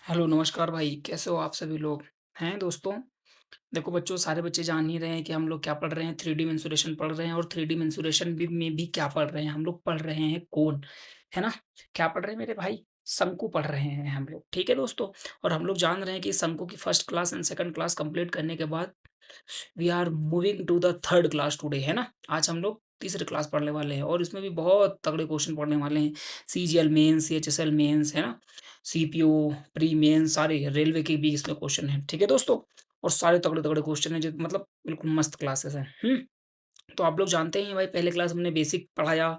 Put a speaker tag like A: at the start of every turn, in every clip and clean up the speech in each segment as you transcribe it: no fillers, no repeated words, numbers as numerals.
A: Hello, नमस्कार भाई, कैसे हो आप सभी लोग? हैं दोस्तों? देखो बच्चों, सारे बच्चे जान ही रहे हैं कि हम लोग क्या पढ़ रहे हैं, 3D मेंसुरेशन पढ़ रहे हैं और 3D मेंसुरेशन में भी क्या पढ़ रहे हैं, हम लोग पढ़ रहे हैं कोण, है ना? क्या पढ़ रहे हैं मेरे भाई? शंकु पढ़ रहे हैं हम लोग, ठीक है दोस्तों? और हम लोग जान रहे हैं कि शंकु की first class and second class complete करने के बाद we are moving to the third class today, है ना? आज हम लोग तीसरी क्लास पढ़ने वाले हैं और इसमें भी बहुत तगड़े क्वेश्चन पढ़ने वाले हैं। सीजीएल मेंस, सीएचएसएल मेंस, है ना? सीपीओ, प्री मेंस सारे रेलवे के भी इसमें क्वेश्चन हैं, ठीक है दोस्तों? और सारे तगड़े-तगड़े क्वेश्चन हैं जो मतलब बिल्कुल मस्त क्लासेस हैं। तो आप लोग जानते ही हैं भाई, पहले क्लास हमने बेसिक पढ़ाया,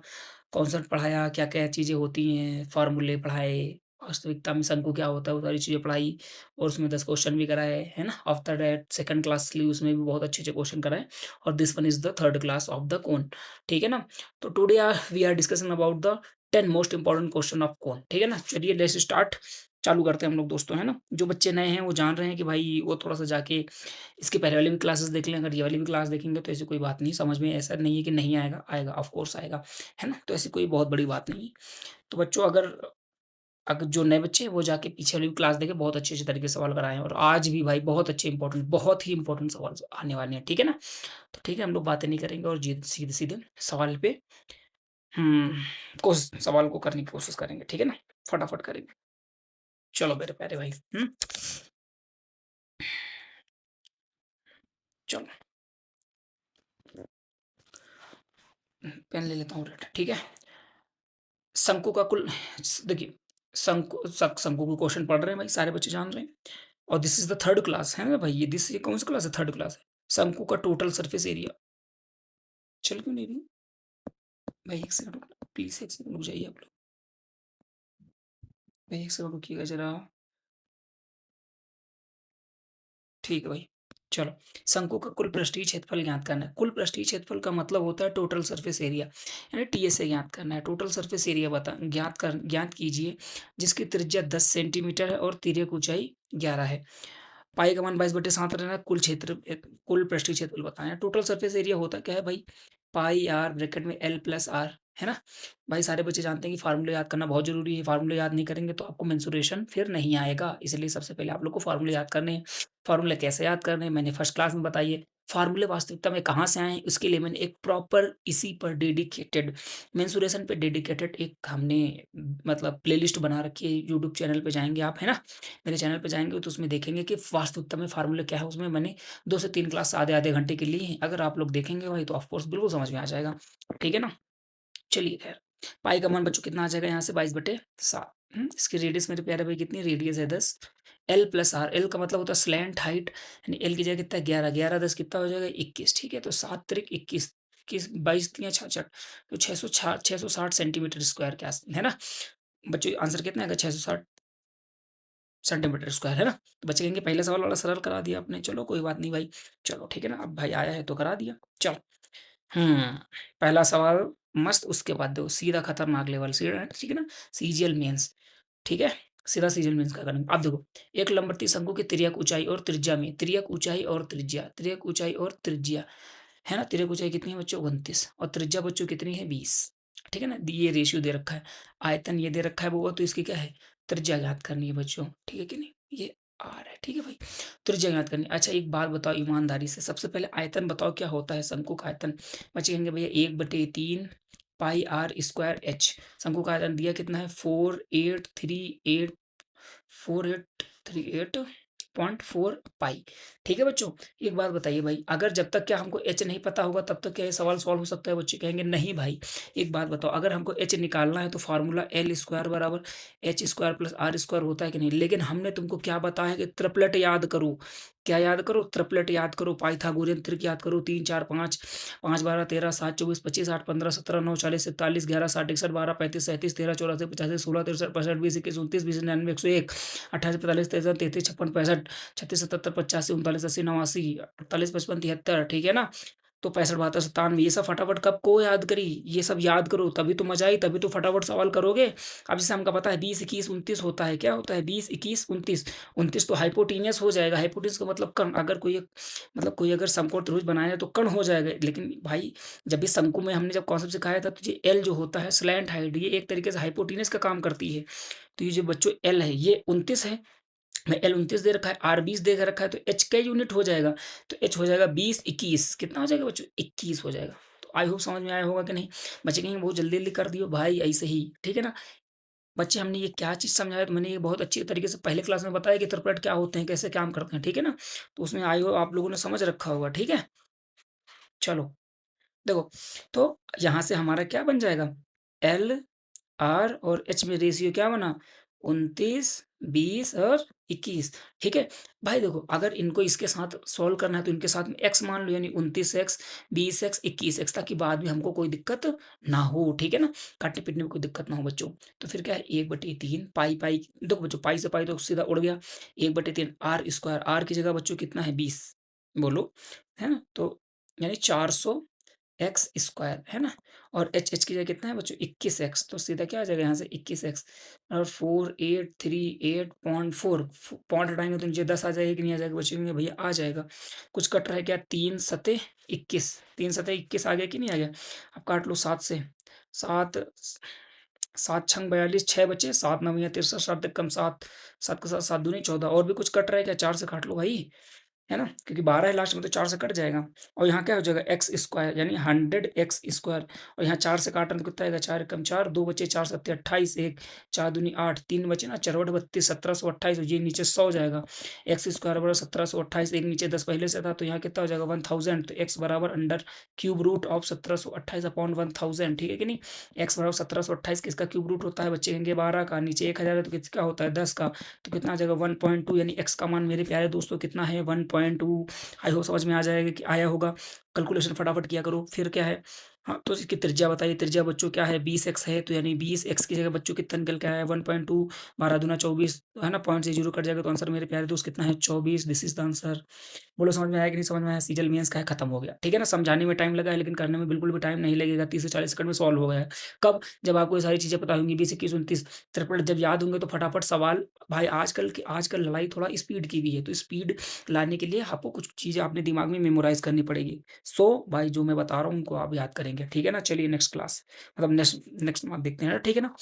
A: कॉन्सेप्ट पढ़ाया, क्या-क्या चीज़ें होती हैं, फ़ॉर्मूले पढ़ाए, वास्तविकता में शंकु क्या होता है, वो सारी चीज़ें पढ़ाई और उसमें 10 क्वेश्चन भी कराए, है ना? आफ्टर दैट सेकंड क्लास ली, उसमें भी बहुत अच्छे-अच्छे क्वेश्चन कराए और this one is the third class of the cone, ठीक है ना? तो today we are discussing about the 10 most important question of cone, ठीक है ना? चलिए लेट्स स्टार्ट, चालू करते हैं हम लोग दोस्तों, है ना? जो बच्चे नए हैं वो जान रहे हैं कि भाई वो थोड़ा-सा जाके इसके पहले वाली भी क्लासेस देख लें, अगर ये वाली भी क्लास देखेंगे तो ऐसी कोई बात नहीं, समझ में ऐसा नहीं है कि नहीं आएगा, आएगा ऑफ कोर्स आएगा, है ना? तो ऐसी कोई बहुत बड़ी बात नहीं है। तो बच्चों, अगर अगर जो नए बच्चे हैं वो जाके पीछे वाली भी क्लास देखें, बहुत अच्छे-अच्छे तरीके से सवाल कराए हैं और आज भी भाई बहुत अच्छे इंपॉर्टेंट, बहुत ही इंपॉर्टेंट सवाल आने वाले हैं, ठीक है ना? तो ठीक है, हम लोग बातें नहीं करेंगे और जी सीधे-सीधे सवाल पे कोस सवाल को करने की कोशिश करेंगे, ठीक है ना? फटाफट करेंगे। चलो मेरे प्यारे भाई, चलो पेन ले लेता हूँ रेड, ठीक है? शंकु का कुल देखिए, शंकु के क्वेश्चन पढ़ रहे हैं भाई, सारे बच्चे जान रहे हैं और this is the third class है ना भाई, ये कौन-सी क्लास है? थर्ड क्लास है। शंकु का टोटल सरफेस एरिया चल क्यों नहीं रही? भाई 1 सेकंड रुकना, प्लीज़ 1 सेकंड रुक जाइए आप लोग। भाई 1 सेकंड रुकिएगा ज़रा। ठीक है भाई, चलो। शंकु का कुल पृष्ठीय क्षेत्रफल ज्ञात करना है। कुल पृष्ठीय क्षेत्रफल का मतलब होता है टोटल सरफेस एरिया, यानी टीएसए ज्ञात करना है। टोटल सरफेस एरिया ज्ञात कीजिए जिसकी त्रिज्या 10 सेंटीमीटर है और तिर्यक ऊँचाई 11 है। पाई का मान 22/7 रहना है। कुल पृष्ठीय क्षेत्रफल बताना है। टोटल सरफेस एरिया होता क्या है भाई? पाई आर ब्रैकेट में एल प्लस आर, है ना? भाई सारे बच्चे जानते हैं कि फ़ॉर्मूले याद करना बहुत ज़रूरी है। फ़ॉर्मूले याद नहीं करेंगे तो आपको मेंसुरेशन फिर नहीं आएगा। इसलिए सबसे पहले आप लोग को फ़ॉर्मूले याद करने हैं। फ़ॉर्मूले कैसे याद करने हैं मैंने फर्स्ट क्लास में बताई है। फ़ॉर्मूले वास्तविकता में कहाँ से आए हैं उसके लिए मैंने एक प्रॉपर इसी पर डेडिकेटेड मेंसुरेशन पे डेडिकेटेड एक हमने मतलब प्लेलिस्ट बना रखी है। यूट्यूब चैनल पे जाएँगे आप, है ना? मेरे चैनल पे जाएँगे तो उसमें देखेंगे कि वास्तविकता में फ़ॉर्मूला क्या है, उसमें मैंने 2 से 3 क्लास आधे-आधे घंटे की ली हैं। अगर आप लोग देखेंगे भाई तो ऑफ़ कोर्स बिल्कुल समझ में आ जाएगा। ठीक है ना? चलिए ख़ैर, पाई का मान बच्चों कितना आ जाएगा यहाँ से 22/7। इसकी रेडियस मेरे प्यारे भाई कितनी रेडियस है 10। एल प्लस आर, एल का मतलब होता है स्लैंट हाइट, यानी एल की जगह कितना है 11, 11 10 कितना हो जाएगा 21, ठीक है? तो 7 त्रिक 21, 21 22 तियाँ 66, तो 660 सेंटीमीटर स्क्वायर के आस है ना? बच्चों आंसर कितना आएगा 660 सेंटीमीटर स्क्वायर, है ना? तो बच्चे कहेंगे पहले सवाल वाला सरल करा दिया आपने, चलो कोई बात नहीं भाई, चलो ठीक है ना? अब भाई आया है तो करा दिया, चलो। हुँ, पहला सवाल मस्त, उसके बाद देखो सीधा खतरनाक लेवल, सीधा ठीक है ना? सीजीएल मेंस, ठीक है? सीधा सीजीएल मेंस का करेंगे। अब देखो, एक लंबवती शंकु की तिर्यक ऊँचाई और त्रिज्या में, तिर्यक ऊँचाई और त्रिज्या, है ना? तिर्यक ऊँचाई कितनी है बच्चों 29 और त्रिज्या बच्चों कितनी है 20, ठीक है ना? ये रेशियो दे रखा है। आयतन ये दे रखा है बउआ, तो इसकी क्या है? त्रिज्या ज्ञात करनी है बच्चों, ठीक है कि नहीं? ये आर है, ठीक है भाई? त्रिज्या ज्ञात करनी है। अच्छा एक बात बताओ ईमानदारी से, सबसे पहले आयतन बताओ क्या होता है शंकु का आयतन? बच्चे कहेंगे भैया 1/3 पाई आर स्क्वायर एच। शंकु का आयतन दिया कितना है 4838.4 पाई। ठीक है बच्चों? एक बात बताइए भाई, अगर जब तक क्या हमको एच नहीं पता होगा तब तक क्या ये सवाल सॉल्व हो सकता है? बच्चे कहेंगे नहीं भाई। एक बात बताओ, अगर हमको एच निकालना है तो फ़ॉर्मूला एल स्क्वायर बराबर H square plus R square होता है कि नहीं? लेकिन हमने तुमको क्या बताया है कि ट्रिपलेट याद करो। क्या याद करो? ट्रिपलेट याद करो, पाइथागोरियन त्रिक याद करो, 3 4 5, 5 12 13 7 24 25 8 15 17 9 40 41 11 60 61 12 35 37 13 84 85 16 63 65 20 21 29 20 99 101 28 45 53 33 56 65 36 77 85 39 80 89 48 55 73, ठीक है ना? तो 65 72 97 ये सब फटाफट कब को याद करी? ये सब याद करो तभी तो मज़ा आई, तभी तो फटाफट सवाल करोगे। अब जैसे हमको पता है 20 21 29 होता है, क्या होता है 20 21 29, 29 तो हाइपोटेनियस हो जाएगा। हाइपोटेनस का मतलब कण, अगर कोई एक मतलब कोई अगर समकोण त्रिभुज बनाया है तो कण हो जाएगा। लेकिन भाई जब भी शंकु में हमने जब कॉन्सेप्ट सिखाया था तो ये एल जो होता है स्लैंट हाइट, ये एक तरीके से हाइपोटेनस का काम करती है। तो ये जो बच्चों एल है ये 29 है, मैं L 29 दे रखा है, R 20 दे रखा है, तो H का यूनिट हो जाएगा, तो H हो जाएगा 20, 21 कितना हो जाएगा बच्चों? 21 हो जाएगा। तो आई होप समझ में आया होगा कि नहीं? बच्चे कहेंगे बहुत जल्दी-जल्दी कर दियो भाई ऐसे ही, ठीक है ना? बच्चे हमने ये क्या चीज़ समझाया तो मैंने ये बहुत अच्छी तरीके से पहले क्लास में बताया कि इंटरप्रेट क्या होते हैं, कैसे काम करते हैं, ठीक है ना? तो उसमें आई होप आप लोगों ने समझ रखा होगा, ठीक है? चलो, देखो, तो यहाँ से हमारा क्या बन जाएगा? L आर और एच में रेशियो क्या बना? 29, 20 और 21 ठीक है? भाई देखो अगर इनको इसके साथ सॉल्व करना है तो इनके साथ में x मान लो यानी 29x, 20x, 21x ताकि बाद में हमको कोई दिक्कत ना हो, ठीक है ना? काटने-पीटने में कोई दिक्कत ना हो बच्चों। तो फिर क्या है 1/3 पाई देखो बच्चों पाई से पाई तो सीधा उड़ गया। 1/3 आर स्क्वायर आर की जगह बच्चों कितना है 20 बोलो, है ना? तो यानी 400 एक्स स्क्वायर है ना? और एच की जगह कितना है बच्चों 21x तो सीधा क्या आ जाएगा यहाँ से 21x और 4838.4 पॉइंट हटाएँगे तो नीचे 10 आ जाएगा कि नहीं आ जाएगा? बच्चों कहेंगे भैया आ जाएगा। कुछ कट रहा है क्या? 3 सते 21 3 सते 21 आ गया कि नहीं आ गया? अब काट लो 7 से 7 7 छंग 42 6 बचे 7 9 या 63 7 कम 7 7 के साथ 7 दूनी 14 और भी कुछ कट रहा है क्या? 4 से काट लो भाई। है ना? क्योंकि 12 है लास्ट में तो 4 से कट जाएगा और यहाँ क्या हो जाएगा एक्स स्क्वायर यानी 100 एक्स स्क्वायर और यहाँ 4 से काटना तो कितना आएगा 4 एकम 4 2 बचे 4 सत्ते 28 1 4 दूनी 8 3 बचे ना 4 बटे 32 1728 ये नीचे 100 जाएगा एक्स स्क्वायर बराबर 1728 एक नीचे 10 पहले से था तो यहाँ कितना हो जाएगा 1000 तो एक्स बराबर under cube root of 1728 upon 1000 ठीक है कि नहीं? एक्स बराबर 1728 किसका क्यूब रूट होता है बच्चे कहेंगे 12 का नीचे 1000 है तो किसका होता है 10 का तो कितना आ जाएगा 1.2 यानी एक्स का मान मेरे प्यारे दोस्तों कितना है 1.2 आई होप समझ में आ जाएगा कि आया होगा। कैलकुलेशन फटाफट किया करो। फिर क्या है? हाँ, तो इसकी त्रिज्या बताइए त्रिज्या बच्चों क्या है 20x है तो यानी 20x की जगह बच्चों कितना निकल के आया है 1.2 12 दूना 24 है ना? पॉइंट से 0 कट जाएगा तो आंसर मेरे प्यारे दोस्त कितना है 24 दिस इज़ द आंसर। बोलो समझ में आया कि नहीं समझ में आया? सीजल मीन्स का है खत्म हो गया। ठीक है ना? समझाने में टाइम लगा है लेकिन करने में बिल्कुल भी टाइम नहीं लगेगा 30 से 40 सेकंड में सॉल्व हो गया है। कब? जब आपको ये सारी चीज़ें पता होंगी 20, 21, 29 त्रिपल जब याद होंगे तो फटाफट सवाल भाई आजकल लड़ाई थोड़ा स्पीड की भी है तो स्पीड लाने के लिए आपको कुछ चीज़ें अपने दिमाग में मेमोराइज़ करनी पड़ेगी। सो भाई जो मैं बता रहा हूँ उनको आप याद करेंगे। ठीक है ना? चलिए नेक्स्ट क्लास मतलब नेक्स्ट नेक्स्ट मंथ देखते हैं ना, ठीक है ना?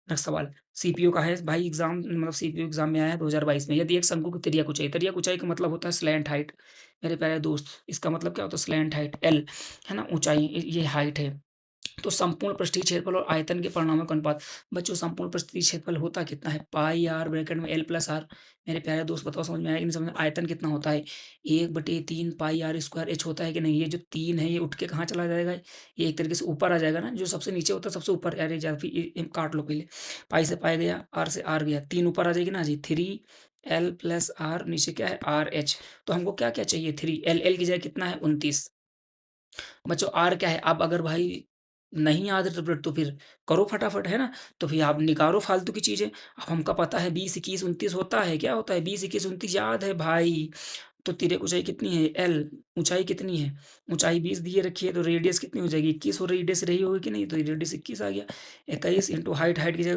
A: नेक्स्ट सवाल सीपीयू का है भाई एग्ज़ाम मतलब सीपीयू एग्ज़ाम में आया है 2022 में। यदि एक शंकु की त्रिज्या ऊँचाई का मतलब होता है स्लैंट हाइट मेरे प्यारे दोस्त। इसका मतलब क्या होता है स्लैंट हाइट एल है ना? ऊँचाई ये हाइट है। तो संपूर्ण पृष्ठीय क्षेत्रफल और आयतन के परिणामों का अनुपात बच्चों संपूर्ण पृष्ठीय क्षेत्रफल होता कितना है पाई आर ब्रैकेट में एल प्लस आर मेरे प्यारे दोस्त बताओ समझ में आया कि नहीं समझ में आयतन कितना होता है 1/3 पाई आर स्क्वायर एच होता है कि नहीं ये जो 3 है ये उठ के कहाँ चला जाएगा ये एक तरीके से ऊपर आ जाएगा ना जो सबसे नीचे होता है सबसे ऊपर अरे जा फिर ये काट लो पहले पाई से पाई गया आर से आर गया 3 ऊपर आ जाएगी ना जी 3 एल प्लस आर नीचे क्या है आर एच तो हमको क्या क्या चाहिए 3 एल एल की जगह कितना है 29 बच्चों आर क्या है? अब अगर भाई नहीं याद है ट्रिपलेट तो फिर करो फटाफट, है ना? तो फिर आप निकालो फालतू की चीज़ें। अब हमका पता है 20, 21, 29 होता है, क्या होता है? 20, 21, 29 याद है भाई। तो तिर्यक ऊँचाई कितनी है? एल ऊँचाई कितनी है? ऊँचाई 20 दिए रखी है तो रेडियस कितनी हो जाएगी? 21 और रेडियस रही होगी कि नहीं? तो रेडियस 21 आ गया। 21 इंटू हाइट, हाइट की जगह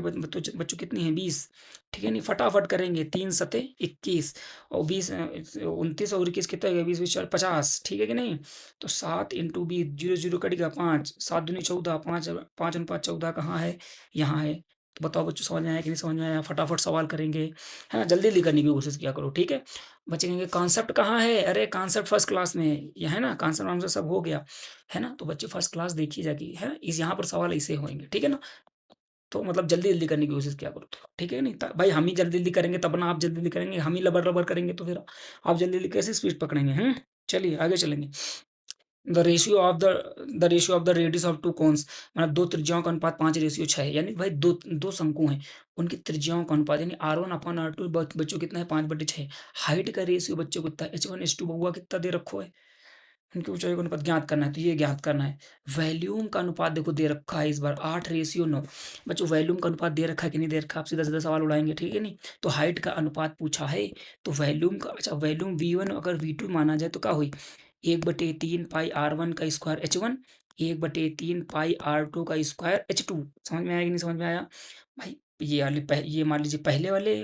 A: बच्चों कितनी है? 20 ठीक है नहीं? फटाफट करेंगे 3 सते 21 और 20 29 और 21 कितना हो गया? 20 20 चार 50 ठीक है कि नहीं? तो 7 इंटू 20 0 0 कट गया 5 7 दूनी 14 5 5 अनुपात 14 कहाँ है? यहाँ है। तो बताओ बच्चों समझ में आया कि नहीं समझ में आया? फटाफट सवाल करेंगे, है ना? जल्दी-जल्दी करने की कोशिश किया करो, ठीक है? बच्चे कहेंगे कॉन्सेप्ट कहाँ है? अरे कॉन्सेप्ट फर्स्ट क्लास में ये है ना? कॉन्सेप्ट वांसेप्ट सब हो गया, है ना? तो बच्चे फर्स्ट क्लास देखिए जाके, है ना? इस यहाँ पर सवाल ऐसे होंगे, ठीक है ना? तो मतलब जल्दी-जल्दी करने की कोशिश किया करो थोड़ा, ठीक है नहीं? त भाई हम ही जल्दी-जल्दी करेंगे तब ना आप जल्दी-जल्दी करेंगे, हम ही लबर-लबर करेंगे तो फिर आप जल्दी-जल्दी कैसे स्पीड पकड़ेंगे, हुँ? चलिए आगे चलेंगे। The ratio of the radius of 2 cones मतलब 2 त्रिज्याओं का अनुपात 5:6 है। यानी भाई 2 शंकु हैं, उनकी त्रिज्याओं का अनुपात यानी R1 अपॉन R2 बच्चों कितना है 5/6 हाइट का रेशियो बच्चों कितना है H1 H2 बउआ कितना दे रखो है? उनकी ऊँचाई का अनुपात ज्ञात करना है, तो ये ज्ञात करना है। वॉल्यूम का अनुपात देखो दे रखा है इस बार 8:9 बच्चों वॉल्यूम का अनुपात दे रखा है कि नहीं दे रखा? आप सीधा-सीधा सवाल उड़ाएँगे, ठीक है नहीं? तो हाइट का अनुपात पूछा है, तो वॉल्यूम का अच्छा वॉल्यूम V1 अगर V2 माना जाए तो क्या हुई? 1/3 पाई R1 का स्क्वायर H1 1/3 पाई R2 का स्क्वायर H2 समझ में आया कि नहीं समझ में आया? भाई ये मान लीजिए पहले वाले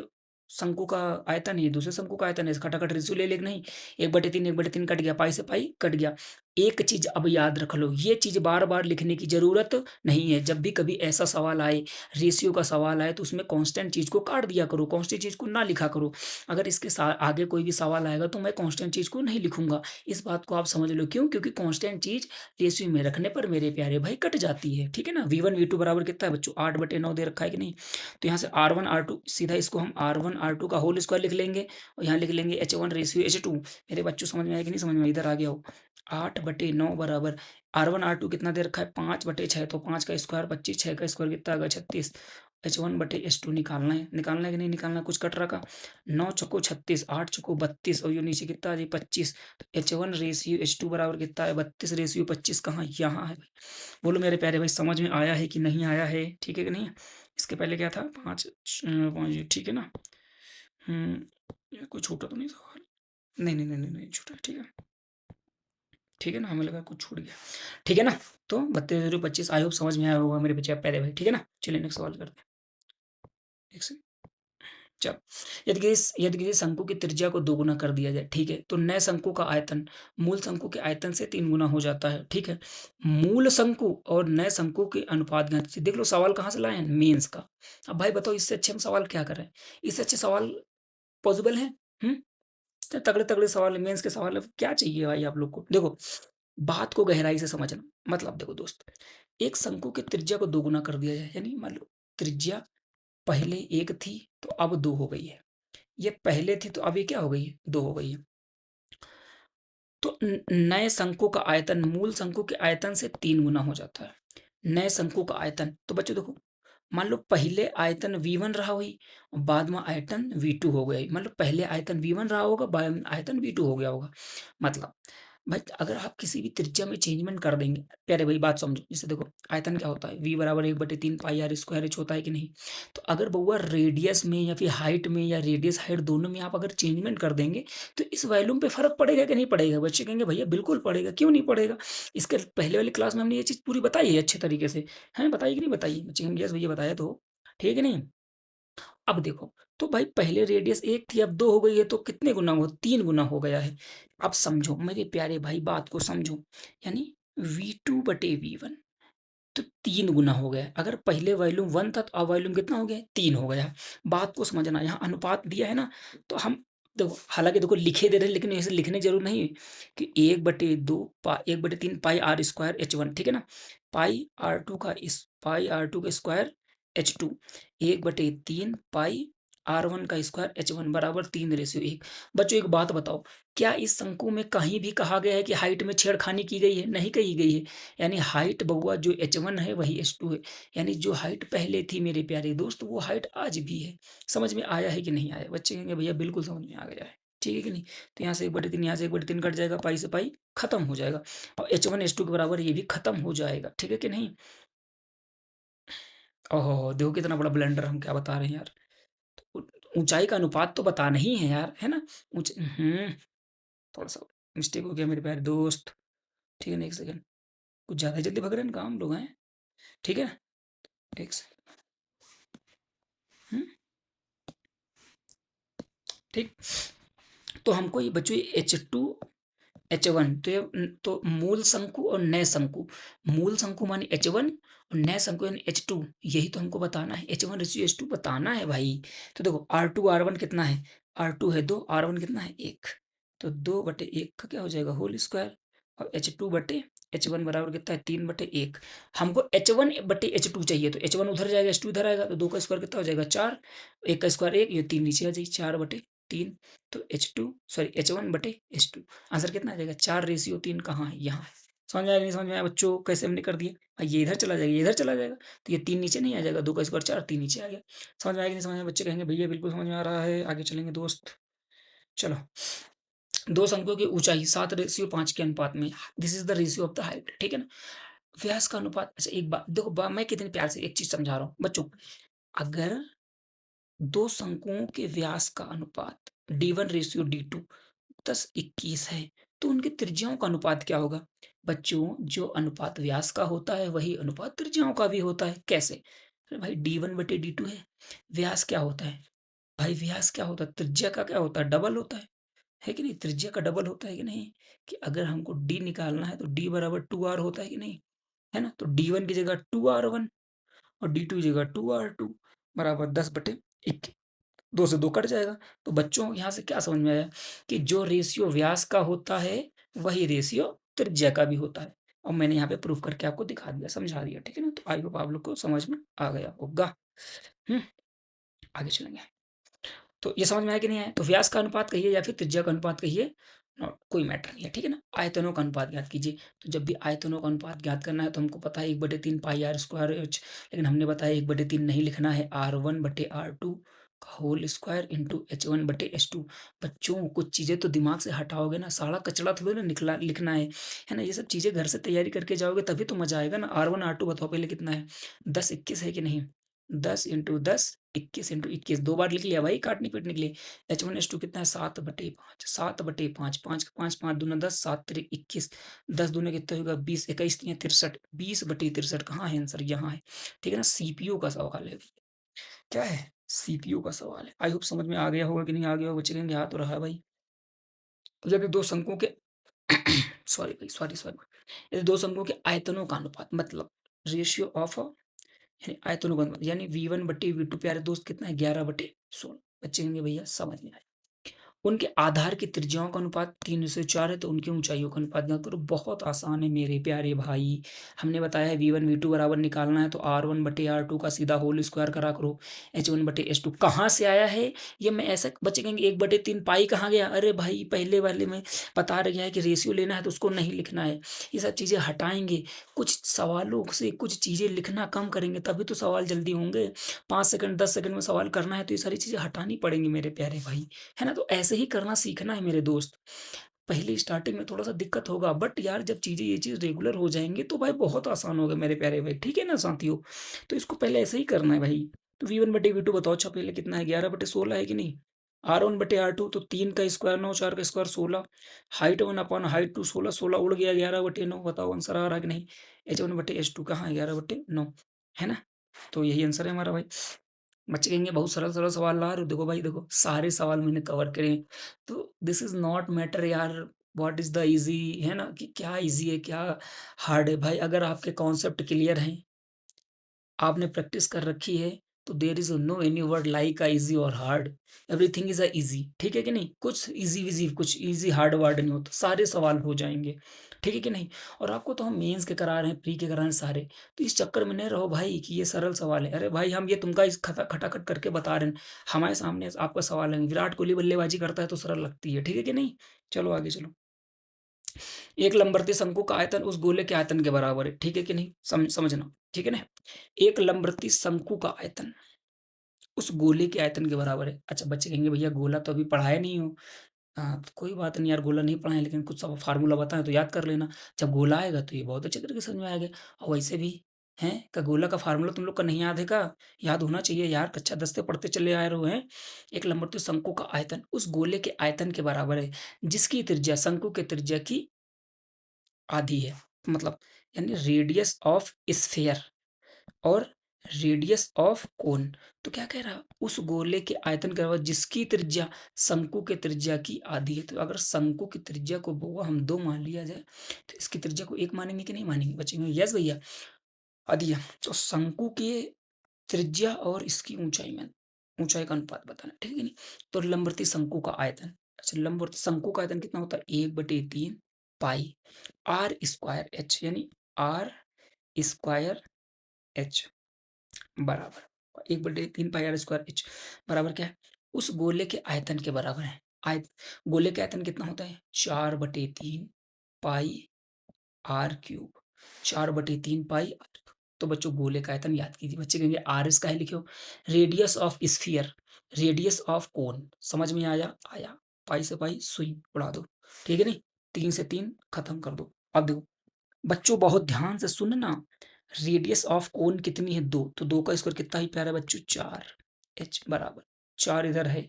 A: शंकु का आयतन, ये दूसरे शंकु का आयतन है, खटाखट रेशियो ले लें कि नहीं? 1/3 1/3 कट गया, पाई से पाई कट गया। एक चीज़ अब याद रख लो, ये चीज़ बार-बार लिखने की ज़रूरत नहीं है। जब भी कभी ऐसा सवाल आए, रेशियो का सवाल आए, तो उसमें कांस्टेंट चीज़ को काट दिया करो, कांस्टेंट चीज़ को ना लिखा करो। अगर इसके सा आगे कोई भी सवाल आएगा तो मैं कांस्टेंट चीज़ को नहीं लिखूँगा। इस बात को आप समझ लो क्यों? क्योंकि कांस्टेंट चीज़ रेशियो में रखने पर मेरे प्यारे भाई कट जाती है, ठीक है ना? V1 V2 बराबर कितना है बच्चों? 8/9 दे रखा है कि नहीं? तो यहाँ से R1 R2 सीधा इसको हम R1 R2 का होल स्क्वायर लिख लेंगे और यहाँ लिख लेंगे H1 रेशियो H2। मेरे बच्चों समझ में आया कि नहीं समझ में आया? इधर आ गया हो। 8/9 बराबर R1 R2 कितना दे रखा है? 5/6 तो 5 का स्क्वायर 25, 6 का स्क्वायर कितना आ गया? 36। H1/H2 निकालना है कि नहीं निकालना? कुछ कट रखा? 9 चौको 36, 8 चौको 32 और ये नीचे कितना आ जाए 25। तो H1 रेशियो H2 बराबर कितना है? 32 रेशियो 25 कहाँ? यहाँ है भाई। बोलो मेरे प्यारे भाई समझ में आया है कि नहीं आया है? ठीक है कि नहीं? इसके पहले क्या था? 5 5 ठीक है ना? ये कोई छोटा तो नहीं सवाल? नहीं छोटा है, ठीक है। ठीक है ना? हमें लगा कुछ छूट गया। ठीक है ना? तो 32/25 आई होप समझ में आया होगा मेरे बच्चे प्यारे भाई, ठीक है ना? चलिए नेक्स्ट सवाल करते हैं। एक सेकंड। चलो, यदि किसी शंकु की त्रिज्या को दोगुना कर दिया जाए, ठीक है? तो नए शंकु का आयतन मूल शंकु के आयतन से 3 गुना हो जाता है, ठीक है? मूल शंकु और नए शंकु के अनुपात ज्ञात कीजिए। देख लो सवाल कहाँ से लाए हैं? मेंस का। अब भाई बताओ इससे अच्छे हम सवाल क्या कर रहे हैं? इससे अच्छे सवाल पॉसिबल हैं? हुँ? इतने तगड़े-तगड़े सवाल मेंस के सवाल क्या चाहिए भाई आप लोग को? देखो, बात को गहराई से समझना। मतलब देखो दोस्त, एक शंकु की त्रिज्या को दोगुना कर दिया जाए, यानी मान लो त्रिज्या पहले 1 थी, तो अब 2 हो गई है। ये पहले थी, तो अब ये क्या हो गई है? 2 हो गई है। तो नए शंकु का आयतन मूल शंकु के आयतन से 3 गुना हो जाता है। नए शंकु का आयतन, तो बच्चों देखो, मान लो पहले आयतन V1 रहा हुई, बाद में आयतन V2 हो गया। मतलब पहले आयतन V1 रहा होगा, बाद में आयतन V2 हो गया होगा। मतलब भाई अगर आप किसी भी त्रिज्या में चेंजमेंट कर देंगे, प्यारे भाई बात समझो। जैसे देखो आयतन क्या होता है? V बराबर 1/3 पाई आर स्क्वायर एच होता है कि नहीं? तो अगर बउआ रेडियस में या फिर हाइट में या रेडियस हाइट दोनों में आप अगर चेंजमेंट कर देंगे, तो इस वॉल्यूम पे फ़र्क पड़ेगा कि नहीं पड़ेगा? बच्चे कहेंगे भैया बिल्कुल पड़ेगा, क्यों नहीं पड़ेगा? इसके पहले वाली क्लास में हमने ये चीज़ पूरी बताई है अच्छे तरीके से। हैं, बताई कि नहीं बताई? बच्चे कहेंगे यस भैया बताया तो। ठीक है नहीं? अब देखो, तो भाई पहले रेडियस 1 थी, अब 2 हो गई है, तो कितने गुना हुआ? 3 गुना हो गया है। अब समझो मेरे प्यारे भाई बात को समझो, यानी V2/V1 तो 3 गुना हो गया है। अगर पहले वॉल्यूम 1 था, तो अब वॉल्यूम कितना हो गया है? 3 हो गया है। बात को समझना, यहाँ अनुपात दिया है ना, तो हम देखो हालाँकि देखो लिखे दे रहे हैं, लेकिन ऐसे लिखने की ज़रूरत नहीं है कि 1/2 पा 1/3 पाई आर स्क्वायर H1 ठीक है ना? पाई R2 का स्क्वायर H2 1/3 पाई R1 का स्क्वायर H1 बराबर 3:1। बच्चों एक बात बताओ, क्या इस शंकु में कहीं भी कहा गया है कि हाइट में छेड़खानी की गई है? नहीं कही गई है। यानी हाइट बउआ जो H1 है वही H2 है। यानी जो हाइट पहले थी मेरे प्यारे दोस्त, वो हाइट आज भी है। समझ में आया है कि नहीं आया? बच्चे कहेंगे भैया बिल्कुल समझ में आ गया है। ठीक है कि नहीं? तो यहाँ से 1/3 यहाँ से 1/3 कट जाएगा, पाई से पाई खत्म हो जाएगा और H1 H2 के बराबर ये भी खत्म हो जाएगा। ठीक है कि नहीं? ओहो! देखो कितना बड़ा ब्लंडर हम क्या बता रहे हैं यार। ऊ ऊँचाई का अनुपात तो बताना ही है यार, है ना? थोड़ा-सा मिस्टेक हो गया मेरे प्यारे दोस्त। ठीक है ना, 1 सेकंड। कुछ ज़्यादा ही जल्दी भग रहे हैं, काम लोग हैं। ठीक है? 1 सेकंड। हुँ, ठीक। तो हमको ये बच्चों ये H2 H1 तो तो मूल शंकु और नए शंकु। मूल शंकु माने H1 और नए शंकु यानी H2, यही तो हमको बताना है। H1 रेशियो H2 बताना है भाई। तो देखो R2 R1 कितना है? R2 है 2, R1 कितना है? 1। तो 2/1 का क्या हो जाएगा? होल स्क्वायर और H2/H1 बराबर कितना है? 3/1। हमको H1/H2 चाहिए, तो H1 उधर जाएगा, H2 इधर आएगा, तो 2 का स्क्वायर कितना हो जाएगा? 4, 1 का स्क्वायर 1, ये 3 नीचे आ जाएगी, 4/3। तो H1/H2 आंसर कितना आ जाएगा? 4:3 कहाँ है? यहाँ है। समझ में आया कि नहीं समझ में आया बच्चों? कैसे हमने कर दिया? ये इधर चला जाएगा, ये इधर चला जाएगा, तो ये 3 नीचे नहीं आ जाएगा, 2 का स्क्वायर 4, 3 नीचे आ गया। समझ में आया कि नहीं समझ में आया? बच्चे कहेंगे भैया बिल्कुल समझ में आ रहा है, आगे चलेंगे दोस्त। चलो, 2 शंकुओं की ऊँचाई 7:5 के अनुपात में, this is the ratio of the height, ठीक है ना? व्यास का अनुपात, अच्छा एक बात देखो मैं कितने प्यार से एक चीज़ समझा रहा हूँ। बच्चों, अगर 2 शंकुओं के व्यास का अनुपात D1:D2 10:21 है, तो उनकी त्रिज्याओं का अनुपात क्या होगा? बच्चों, जो अनुपात व्यास का होता है, वही अनुपात त्रिज्याओं का भी होता है। कैसे? अरे भाई D1/D2 है, व्यास क्या होता है? भाई व्यास क्या होता है? त्रिज्या का क्या होता है? डबल होता है। है कि नहीं? त्रिज्या का डबल होता है कि नहीं? कि अगर हमको d निकालना है तो d बराबर 2r होता है कि नहीं? है ना? तो d1 की जगह 2r1 और d2 की जगह 2r2 बराबर 10/21। 2 से 2 कट जाएगा। तो बच्चों यहाँ से क्या समझ में आया कि जो रेशियो व्यास का होता है, वही रेशियो त्रिज्या का भी होता है। और मैंने यहाँ पे प्रूफ करके आपको दिखा दिया, समझा दिया, ठीक है ना? तो आई होप आप लोग को समझ में आ गया होगा। हुँ, आगे चलेंगे। तो ये समझ में आया कि नहीं आया? तो व्यास का अनुपात कहिए या फिर त्रिज्या का अनुपात कहिए, कोई मैटर नहीं है, ठीक है ना? आयतनों का अनुपात ज्ञात कीजिए। तो जब भी आयतनों का अनुपात ज्ञात करना है तो हमको पता है 1/3 पाई r स्क्वायर h, लेकिन हमने बताया 1/3 नहीं लिखना है, r1/r2 का होल स्क्वायर इंटू h1/h2। बच्चों कुछ चीज़ें तो दिमाग से हटाओगे ना, सारा कचरा थोड़ी ना निकला लिखना है ना? ये सब चीज़ें घर से तैयारी करके जाओगे तभी तो मज़ा आएगा ना। r1 r2 बताओ पहले कितना है? 10 21 है कि नहीं? 10 × 10 21 × 21 2 बार लिख लिया भाई काटने-पीटने के लिए। H1 H2 कितना है 7/5 7/5 5 का 5 5 दूना 10 7 तिरिक 21 10 दूने कितना होगा 20 21 तियाँ 63 20/63 कहाँ है आंसर? यहाँ है। ठीक है ना? सीपीयू का सवाल है। क्या है? सीपीयू का सवाल है। आई होप समझ में आ गया होगा कि नहीं आ गया होगा? बच्चे कहेंगे आ तो रहा है भाई। यदि दो शंकुओं के सॉरी भाई सॉरी। यदि दो शंकुओं के आयतनों का अनुपात मतलब रेशियो ऑफ यानी आयतनों का अनुपात यानी V1/V2 प्यारे दोस्त कितना है 11/16। बच्चे कहेंगे भैया समझ में आया। उनके आधार की त्रिज्याओं का अनुपात 3 से 4 है तो उनकी ऊंचाइयों का अनुपात ज्ञात करो। बहुत आसान है मेरे प्यारे भाई। हमने बताया है V1 V2 बराबर निकालना है तो R1/R2 का सीधा होल स्क्वायर करा करो। H1/H2 कहाँ से आया है? ये मैं ऐसा बच्चे कहेंगे 1/3 पाई कहाँ गया? अरे भाई पहले वाले में बता गया है कि रेशियो लेना है तो उसको नहीं लिखना है। ये सब चीज़ें हटाएंगे। कुछ सवालों से कुछ चीज़ें लिखना कम करेंगे तभी तो सवाल जल्दी होंगे। 5 सेकंड 10 सेकंड में सवाल करना है तो ये सारी चीज़ें हटानी पड़ेंगी मेरे प्यारे भाई। है ना? तो ऐसे ही करना सीखना है मेरे दोस्त। पहले स्टार्टिंग में थोड़ा-सा दिक्कत होगा बट यार जब चीज़ें ये चीज़ रेगुलर हो जाएँगी तो भाई बहुत आसान होगा मेरे प्यारे भाई, ठीक है ना साथियों? तो इसको पहले ऐसे ही करना है भाई। तो V1/V2 बताओ अच्छा पहले कितना है 11/16 है कि नहीं? R1/R2 तो 3 का स्क्वायर 9 4 का स्क्वायर 16 हाइट 1 अपॉन हाइट 2 16 16 उड़ गया 11/9 बताओ आंसर आ रहा है कि नहीं? H1/H2 कहाँ है 11/9 है ना? तो यही आंसर है हमारा भाई। बच्चे कहेंगे बहुत सरल-सरल सवाल ला रहे हो। देखो भाई देखो, सारे सवाल मैंने कवर करे हैं। तो दिस इज़ नॉट मैटर यार व्हाट इज़ द ईज़ी है ना? कि क्या ईज़ी है, क्या हार्ड है। भाई अगर आपके कॉन्सेप्ट क्लियर हैं, आपने प्रैक्टिस कर रखी है, तो there is no any word like easy और हार्ड। एवरीथिंग इज़ ईज़ी, ठीक है कि नहीं? कुछ ईज़ी-विज़ी, कुछ ईज़ी हार्ड वर्ड नहीं होता, सारे सवाल हो जाएँगे, ठीक है कि नहीं? और आपको तो हम मेंस के करा रहे हैं, प्री के करा रहे हैं सारे, तो इस चक्कर में नहीं रहो भाई कि ये सरल सवाल है। अरे भाई हम ये तुमका इस खटाखट करके बता रहे हैं, हमारे सामने आपका सवाल है, विराट कोहली बल्लेबाजी करता है तो सरल लगती है, ठीक है कि नहीं? चलो आगे चलो। एक लंबवती शंकु का आयतन उस गोले के आयतन के बराबर है, ठीक है कि नहीं? समझना, ठीक है ना? एक लंबवती शंकु का आयतन उस गोले के आयतन के बराबर है। अच्छा बच्चे कहेंगे भैया गोला तो अभी पढ़ाए नहीं हो। हाँ, तो कोई बात नहीं यार गोला नहीं पढ़ाए लेकिन कुछ सब फार्मूला बताएँ तो याद कर लेना। जब गोला आएगा तो ये बहुत अच्छे तरीके से समझ में आएगा। और वैसे भी हैं क्या गोला का फार्मूला तुम लोग का नहीं याद है क्या? याद होना चाहिए यार कक्षा 10 से पढ़ते चले आ रहे हो हैं। एक लंबवती शंकु का आयतन उस गोले के आयतन के बराबर है जिसकी त्रिज्या शंकु के त्रिज्या की आधी है। मतलब यानी रेडियस ऑफ स्फीयर और रेडियस ऑफ कोन। तो क्या कह रहा उस गोले के आयतन के बराबर जिसकी त्रिज्या शंकु के त्रिज्या की आधी है। तो अगर शंकु की त्रिज्या को बउआ हम 2 मान लिया जाए तो इसकी त्रिज्या को 1 मानेंगे कि नहीं मानेंगे? बच्चे कहेंगे यस भैया। आधी है। तो शंकु की त्रिज्या और इसकी ऊंचाई का अनुपात बताना, ठीक है नहीं? तो लंबवती शंकु का आयतन, अच्छा लंबवती शंकु का आयतन कितना होता है 1/3 पाई आर स्क्वायर एच यानी आर स्क्वायर एच बराबर 1/3 पाई आर स्क्वायर एच बराबर क्या है? उस गोले के आयतन के बराबर है। गोले का आयतन कितना होता है 4/3 पाई आर क्यूब 4/3 पाई आर। तो बच्चों गोले का आयतन याद कीजिए। बच्चे कहेंगे आर एस काहे लिखे हो? Radius of sphere, radius of cone समझ में आया? आया। पाई से पाई सुई उड़ा दो, ठीक है नहीं? 3 से 3 खत्म कर दो। अब देखो बच्चों बहुत ध्यान से सुनना। रेडियस ऑफ कोन कितनी है 2 तो 2 का स्क्वायर कितना ही प्यारा बच्चों 4 एच बराबर 4 इधर है।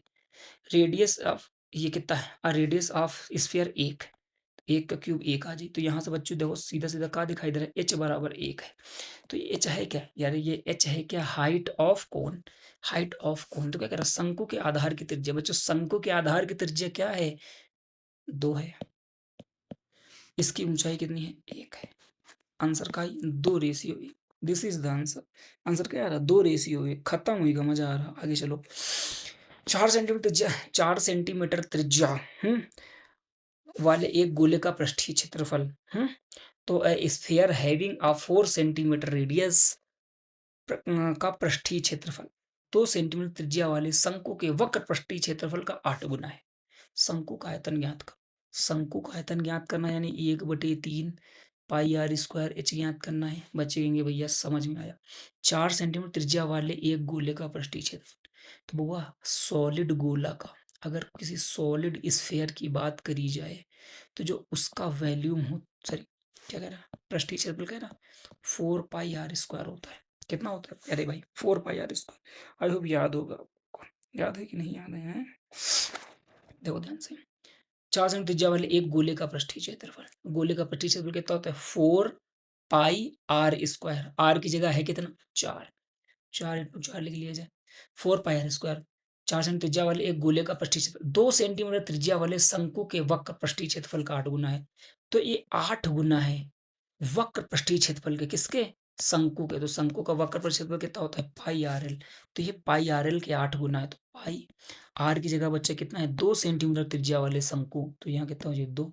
A: रेडियस ऑफ ये कितना है रेडियस ऑफ स्फीयर 1 1 का क्यूब 1 आ जाए तो यहाँ से बच्चों देखो सीधा-सीधा क्या दिखाई दे रहा है एच बराबर 1 है। तो ये एच है क्या? यार ये एच है क्या? Height of cone. Height of cone तो क्या कह रहा है शंकु के आधार की त्रिज्या। बच्चों शंकु के आधार की त्रिज्या क्या है? 2 है। इसकी ऊंचाई कितनी है? 1 है। आंसर का 2 ratio 1। This is the answer. Answer क्या आ रहा? 2 रेशियो 1। खत्म हुई का मजा आ रहा। आगे चलो। 4 सेंटीमीटर त्रिज्या वाले एक गोले का पृष्ठीय क्षेत्रफल तो sphere having a 4 centimetre radius का पृष्ठीय क्षेत्रफल 2 सेंटीमीटर त्रिज्या वाले शंकु के वक्र पृष्ठीय क्षेत्रफल का 8 गुना है। शंकु का आयतन ज्ञात कर। शंकु का आयतन ज्ञात करना यानी 1/3 पाई आर स्क्वायर एच ज्ञात करना है। बच्चे कहेंगे भैया समझ में आया। 4 सेंटीमीटर त्रिज्या वाले एक गोले का पृष्ठीय क्षेत्रफल तो बुआ सॉलिड गोला का अगर किसी सॉलिड स्फेयर की बात करी जाए तो जो उसका वैल्यूम हो सॉरी क्या कह रहा पृष्ठीय क्षेत्रफल कह रहा 4 पाई आर स्क्वायर होता है। कितना होता है? अरे भाई 4 पाई आर स्क्वायर। आई होप याद होगा आपको। याद है कि नहीं याद है, हैं? देखो ध्यान से। 4 सेंटीमीटर त्रिज्या वाले एक गोले का पृष्ठीय क्षेत्रफल। गोले का पृष्ठीय क्षेत्रफल कितना होता है? 4 पाई आर स्क्वायर। आर की जगह है कितना? 4। 4 × 4 लिख लिया जाए। 4 पाई आर स्क्वायर। 4 सेंटीमीटर त्रिज्या वाले एक गोले का पृष्ठीय क्षेत्रफल 2 सेंटीमीटर त्रिज्या वाले शंकु के वक्र पृष्ठीय क्षेत्रफल का 8 गुना है। तो ये 8 गुना है वक्र पृष्ठीय क्षेत्रफल के। किसके? शंकु के। तो शंकु का वक्र पृष्ठीय क्षेत्रफल कितना होता है? पाई आर एल। तो ये पाई आर एल के 8 गुना है। तो पाई आर की जगह बच्चे कितना है? 2 सेंटीमीटर त्रिज्या वाले शंकु। तो यहाँ कितना हो जाए? 2।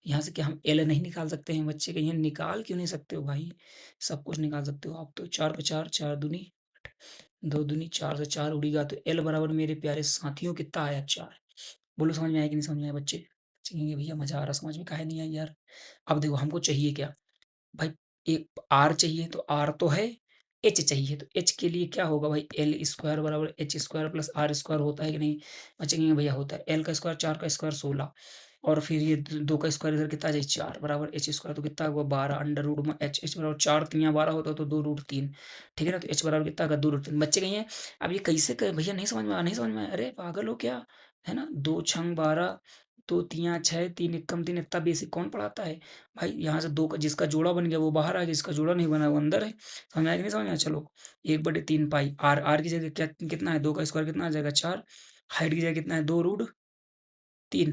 A: यहाँ से क्या हम एल नहीं निकाल सकते हैं? बच्चे कहिए निकाल क्यों नहीं सकते हो भाई? सब कुछ निकाल सकते हो आप तो। 4 पे 4, 4 दूनी 2 दूनी 4 से 4 उड़ेगा तो एल बराबर मेरे प्यारे साथियों कितना आया? 4। बोलो समझ में आया कि नहीं समझ में आया बच्चे? बच्चे कहेंगे भैया मजा आ रहा, समझ में काहे नहीं आई यार? अब देखो हमको चाहिए क्या भाई? एक आर चाहिए तो आर तो है। एच चाहिए तो एच के लिए क्या होगा भाई? एल स्क्वायर बराबर H square plus R square होता है कि नहीं? बच्चे कहेंगे भैया होता है। एल का स्क्वायर 4 का स्क्वायर 16 और फिर ये 2 का स्क्वायर इधर कितना आ जाए? 4 बराबर एच स्क्वायर तो कितना हुआ? 12 अंडर रूट में एच। एच बराबर 4 3 12 होता तो 2√3। ठीक है ना? तो एच बराबर कितना होगा? 2√3। बच्चे कहिए अब ये कैसे कहे भैया? नहीं समझ में आया, नहीं समझ में आया? अरे पागल हो क्या? है ना? 2 छंग 12 2 तियां 6 3 एकम 3 इतना बेसिक कौन पढ़ाता है भाई? यहाँ से 2 का जिसका जोड़ा बन गया वो बाहर आ गया, जिसका जोड़ा नहीं बना वो अंदर है। समझ में आया कि नहीं समझ में आया? चलो 1/3 पाई आर। आर की जगह क्या कितना है? 2 का स्क्वायर कितना आ जाएगा? 4। हाइट की जगह कितना है? 2√3।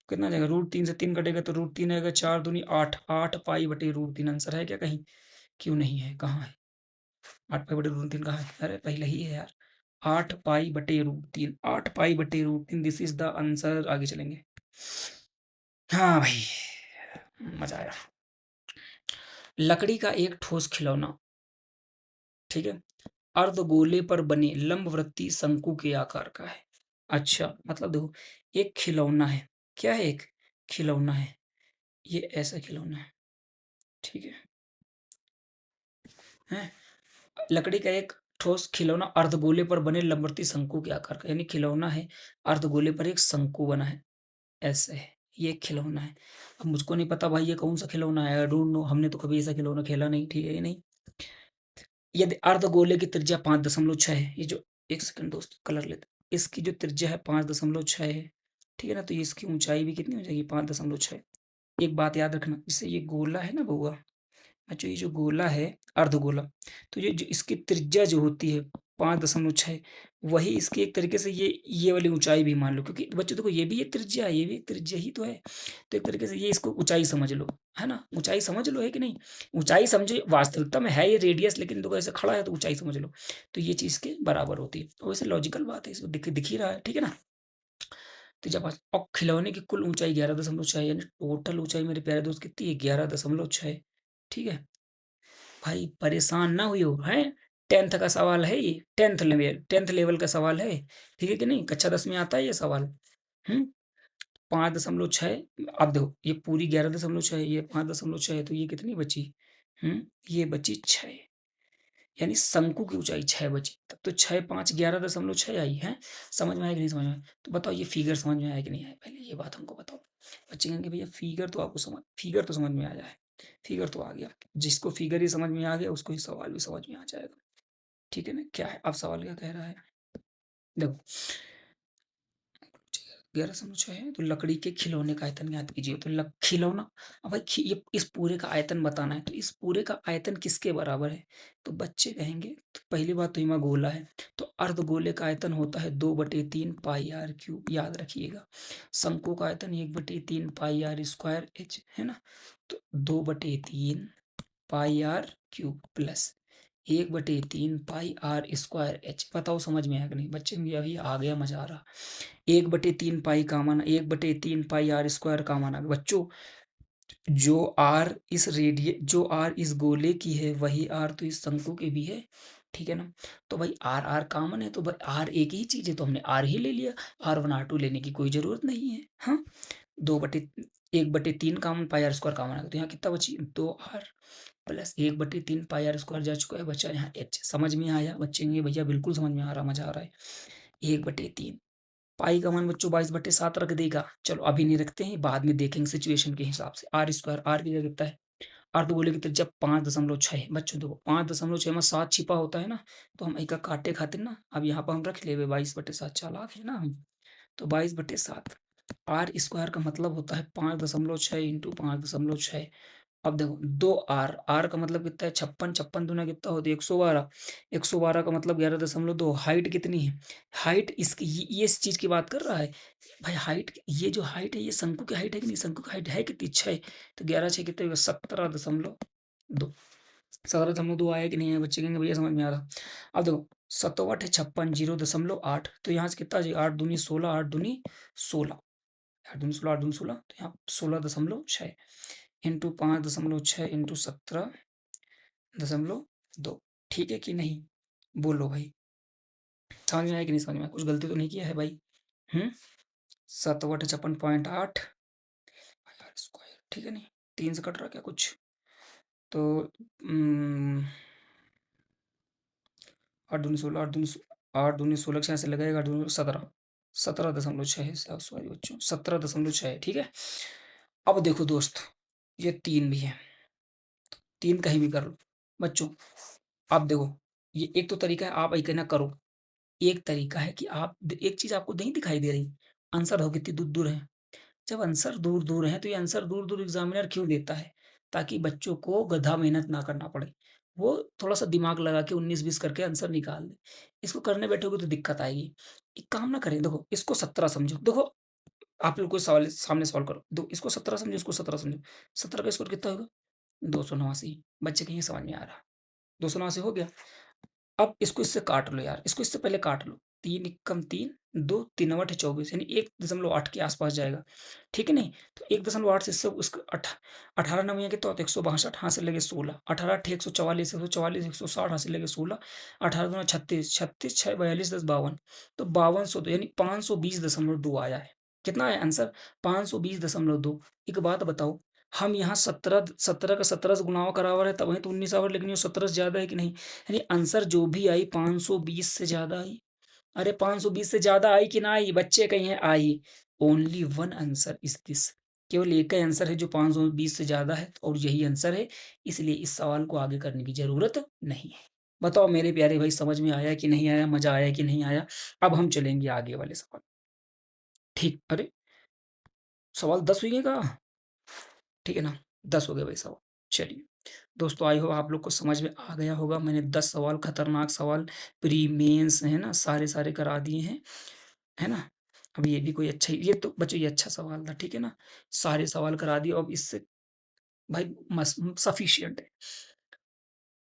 A: कितना आ जाएगा? √3 से 3 कटेगा तो √3 आएगा। 4 दूनी 8। 8 पाई बटे √3 आंसर है क्या कहीं? क्यों नहीं है? कहाँ है? 8 पाई बटे √3 कहाँ है? अरे पहले ही है यार। 8 पाई बटे √3। 8 पाई बटे √3 दिस इज द आंसर। आगे चलेंगे। हाँ भाई मजा आया। लकड़ी का एक ठोस खिलौना, ठीक है, अर्धगोले पर बने लंबवृत्तीय शंकु के आकार का है। अच्छा मतलब देखो एक खिलौना है। क्या है? एक खिलौना है। ये ऐसा खिलौना है, ठीक है? हैं? लकड़ी का एक ठोस खिलौना अर्धगोले पर बने लंबवृत्तीय शंकु के आकार का, यानी खिलौना है अर्धगोले पर एक शंकु बना है, ऐसे है। ये एक खिलौना है। अब मुझको नहीं पता भाई ये कौन सा खिलौना है, आई डोंट नो, हमने तो कभी ऐसा खिलौना खेला नहीं, ठीक है? ये नहीं। यदि अर्धगोले की त्रिज्या 5.6 है, ये जो एक सेकंड दोस्त कलर लेते, इसकी जो त्रिज्या है 5.6 है, ठीक है ना? तो ये इसकी ऊंचाई भी कितनी हो जाएगी? 5.6। एक बात याद रखना, जैसे ये गोला है ना बउआ, अच्छा ये जो गोला है अर्धगोला, तो ये जो इसकी त्रिज्या जो होती है 5.6, वही इसकी एक तरीके से ये वाली ऊंचाई भी मान लो, क्योंकि बच्चों देखो ये भी एक त्रिज्या है, ये भी एक त्रिज्या ही तो है। तो एक तरीके से ये इसको ऊंचाई समझ लो, है ना? ऊंचाई समझ लो, है कि नहीं? ऊंचाई समझे, वास्तविकता में है ये रेडियस, लेकिन देखो ऐसे खड़ा है तो ऊंचाई समझ लो। तो ये चीज के बराबर होती है, तो वैसे लॉजिकल बात है, इसको दिख ही रहा है, ठीक है ना? तो जब और खिलौने की कुल ऊंचाई 11.6, यानी टोटल ऊंचाई मेरे प्यारे दोस्त कितनी है? 11.6। ठीक है भाई, परेशान ना हुई हो, हैं? 10th का सवाल है ये, 10th लेवल का सवाल है, ठीक है कि नहीं? कक्षा 10 में आता है ये सवाल। 5.6। अब देखो ये पूरी 11.6 है, ये 5.6 है, तो ये कितनी बची? ये बची 6, यानी शंकु की ऊंचाई 6 बची। तब तो 6 5 11.6 आई है। समझ में आया कि नहीं समझ में आया? तो बताओ ये फिगर समझ में आया कि नहीं आया? पहले ये बात हमको बताओ। बच्चे कहेंगे भैया फिगर तो समझ में आ जाए। फिगर तो आ गया, जिसको फिगर ही समझ में आ गया उसको ही सवाल भी समझ में आ जाएगा, ठीक है ना? क्या है अब सवाल क्या कह रहा है? देखो 11 है तो लकड़ी के खिलौने का आयतन ज्ञात कीजिए। तो खिलौना, अब भाई ये इस पूरे का आयतन बताना है, तो इस पूरे का आयतन किसके बराबर है? तो बच्चे कहेंगे, तो पहली बात तो यहाँ गोला है, तो अर्धगोले का आयतन होता है 2/3 पाई आर क्यूब, याद रखिएगा। शंकु का आयतन 1/3 पाई आर स्क्वायर एच, है ना। तो 2/3 pi r cube plus 1/3 pi r square h. बताओ समझ में आया कि नहीं बच्चे? अभी आ गया, मजा आ रहा। 1/3 pi common, 1/3 pi r square common आ गया बच्चों। जो आर इस गोले की है वही आर तो इस शंकु की भी है, ठीक है ना। तो भाई आर आर कॉमन है, तो भाई आर एक ही चीज है तो हमने आर ही ले लिया, R1 R2 लेने की कोई जरूरत नहीं है। हाँ, 1/3 common, pi r square common आ गया, तो यहाँ कितना बची? 2R plus 1/3 pi r square जा चुका है, बचा यहाँ एच। समझ में आया बच्चे? ये भैया बिल्कुल समझ में आ रहा, मजा आ रहा है। 1/3 पाई का मान बच्चों 22/7 रख देगा। चलो अभी नहीं रखते हैं, बाद में देखेंगे सिचुएशन के हिसाब से। आर स्क्वायर, आर की जगह कितना है? अर्धगोले की त्रिज्या 5.6 बच्चों। देखो 5.6 में 7 छिपा होता है ना, तो हम एक काटे खातिर ना अब यहाँ पर हम रख ले 22/7, चालाक है ना हम। तो 22/7 आर स्क्वायर का मतलब होता है 5.6 इंटू 5.6। अब देखो 2R, आर का मतलब कितना है? 56, 56 दूना कितना होती है? 112। 112 का मतलब 11.2। हाइट कितनी है? हाइट इसकी ये इस चीज की बात कर रहा है भाई। हाइट, ये जो हाइट है ये शंकु की हाइट है कि नहीं? शंकु की हाइट है कितनी? 6। तो 11 6 कितने हुए? 17.2। 17.2 आया कि नहीं है बच्चे? कहेंगे भैया समझ में आ रहा। अब देखो 7 8 है 56, 0.8, तो यहाँ से कितना आ जाएगा? 8 दूनी 16, 8 दूनी 16, 8 दूनी 16, 8 दूनी 16, तो यहाँ 16.6 इंटू 5.6 इंटू 17.2। ठीक है कि नहीं? बोलो भाई, समझ में आया कि नहीं समझ में आया? कुछ गलती तो नहीं किया है भाई? 7/56.8 स्क्वायर, ठीक है नहीं? 3 से कट रहा क्या कुछ? तो 8 दूनी 16, 8 दूनी 16 6 से लगाएगा, 8 दूनी 17, 17.6 है। सॉरी बच्चों, 17.6 है, ठीक है। अब देखो दोस्त, ये 3 भी है, 3 कहीं भी कर लो बच्चों। अब देखो, ये एक तो तरीका है, आप एक ना करो। एक तरीका है कि आप एक चीज आपको नहीं दिखाई दे रही, आंसर हो कितनी दूर दूर है। जब आंसर दूर दूर है तो ये आंसर दूर दूर एग्जामिनर क्यों देता है? ताकि बच्चों को गधा मेहनत ना करना पड़े, वो थोड़ा सा दिमाग लगा के 19 20 करके आंसर निकाल दे। इसको करने बैठोगे तो दिक्कत आएगी। एक काम ना करें, देखो इसको 17 समझो। देखो आप लोग कोई सवाल सामने सॉल्व करो, दो इसको 17 समझो, इसको 17 समझो। 17 का स्कोर कितना होगा? 289। बच्चे कहीं समझ में आ रहा? 289 हो गया। अब इसको इससे काट लो यार, इसको इससे पहले काट लो। 3 एकम 3, 2 3 8 24, यानी 1.8 के आसपास जाएगा, ठीक है नहीं? तो 1.8 से इससे उसको 18 नवैया कितना होता है? 162, हाथ से लगे 16, 18 8 144, 144 160, हाथ से लगे 16, 18 दूना 36, 36 6 42 10 52, तो 5200, यानी 520.2 आया है। कितना आया आंसर? 520.2। एक बात बताओ, हम यहाँ 17 का 17 से गुणावा करा हुआ है, तब वहीं तो 19 आवर, लेकिन ये 17 से ज्यादा है कि नहीं? यानी आंसर जो भी आई 520 से ज्यादा आई। अरे 520 से ज्यादा आई कि ना आई? बच्चे कहीं है आई। Only one answer is this. केवल एक ही आंसर है जो 520 से ज्यादा है, और यही आंसर है। इसलिए इस सवाल को आगे करने की जरूरत नहीं है। बताओ मेरे प्यारे भाई, समझ में आया कि नहीं आया? मजा आया कि नहीं आया? अब हम चलेंगे आगे वाले सवाल। ठीक, अरे सवाल 10 हुई है का? ठीक है ना, 10 हो गए भाई सवाल। चलिए दोस्तों, आई हो आप लोग को समझ में आ गया होगा। मैंने 10 सवाल, खतरनाक सवाल, प्री मेंस है ना, सारे सारे करा दिए हैं, है ना। अब ये भी कोई अच्छा, ये तो बच्चों ये अच्छा सवाल था, ठीक है ना। सारे सवाल करा दिए, अब इससे भाई सफिशियंट है।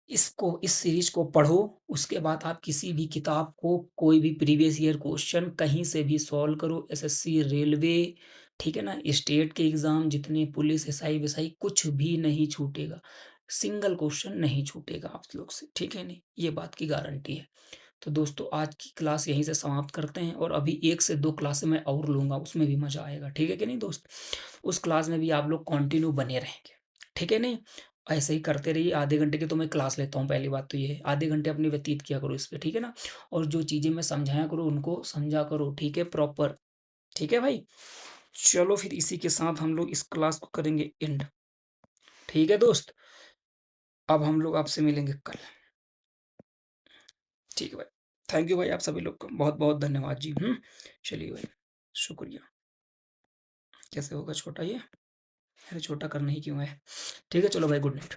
A: इसको, इस सीरीज को पढ़ो, उसके बाद आप किसी भी किताब को, कोई भी प्रीवियस ईयर क्वेश्चन कहीं से भी सॉल्व करो। एसएससी, रेलवे, ठीक है ना, स्टेट के एग्जाम जितने, पुलिस, एसआई वेसाई, कुछ भी नहीं छूटेगा। सिंगल क्वेश्चन नहीं छूटेगा आप लोग से, ठीक है नहीं, ये बात की गारंटी है। तो दोस्तों आज की क्लास यहीं से समाप्त करते हैं, और अभी 1 से 2 क्लासें मैं और लूंगा, उसमें भी मजा आएगा, ठीक है कि नहीं दोस्त? उस क्लास में भी आप लोग कंटिन्यू बने रहेंगे, ठीक है नहीं? ऐसे ही करते रहिए। आधे घंटे की तो मैं क्लास लेता हूँ, पहली बात तो ये है, आधे घंटे अपने व्यतीत किया करो इस पे, ठीक है ना। और जो चीजें मैं समझाया करूँ उनको समझा करो, ठीक है, प्रॉपर, ठीक है भाई। चलो फिर इसी के साथ हम लोग इस क्लास को करेंगे एंड, ठीक है दोस्त। अब हम लोग आपसे मिलेंगे कल, ठीक है भाई। थैंक यू भाई, आप सभी लोग को बहुत बहुत धन्यवाद जी। चलिए भाई। शुक्रिया। कैसे होगा छोटा ये? अरे छोटा करना ही क्यों है? ठीक है चलो भाई गुड नाइट।